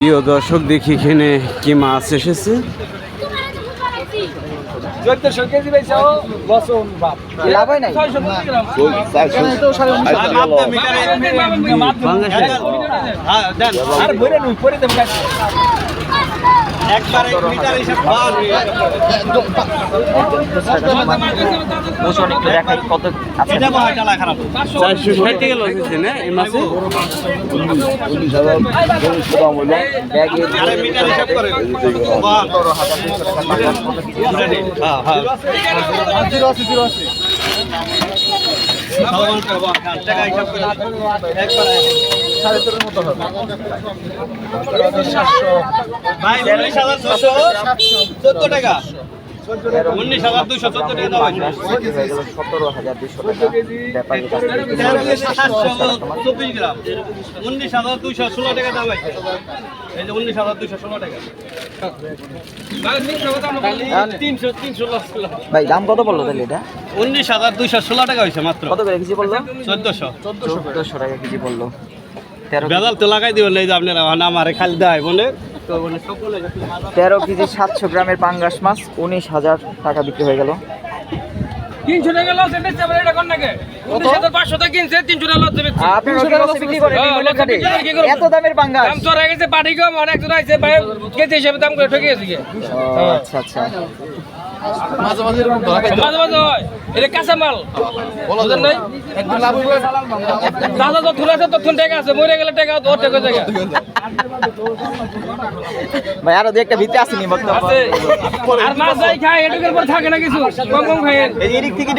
প্রিয় দর্শক, দেখি এখানে কি মাছ এসেছে। টাকা 19,214 টাকা দাম আছে 17,224 গ্রাম 19,216 টাকা দাম আছে এই যে 19,216 টাকা ভাই দাম কত বললো তাহলে এটা? 19,216 টাকা হয়েছে মাত্র। কত করে কেজি বললো? 1400 টাকা কেজি বললো। বেজাল তো লাগাই দিবেন এই যে আপনারা আমারে খালি দেয় বলে 13 কেজি 700 গ্রামের পাঙ্গাস মাছ 19,000 টাকা বিক্রি হয়ে গেল। 300 টাকা লস বেচতে পারে এটা কোন নাকি 500 টাকা কিনছে 300 টাকা লস বেচছে। আপনি 300 টাকা লস বিক্রি করেন এত দামের পাঙ্গাস? দাম চড়া গেছে পাটি কম অনেক জন আইছে ভাই কেজি হিসেবে দাম করে ঠকে গেছে কি। আচ্ছা আচ্ছা মাঝে মাঝে হয় এটা কাঁচা মাল বুঝেন নাই একদম লাভ হবে দাদা তো থুরাছে তো থুন টাকা আছে মরে গেলে টাকা ওর টাকা জায়গা ভাই আরো একটা ভিতে আসেনি বর্তমানে আর মাছ যাই খায় এটুকের পর থাকে না কিছু কম কম খায় এই দিক থেকে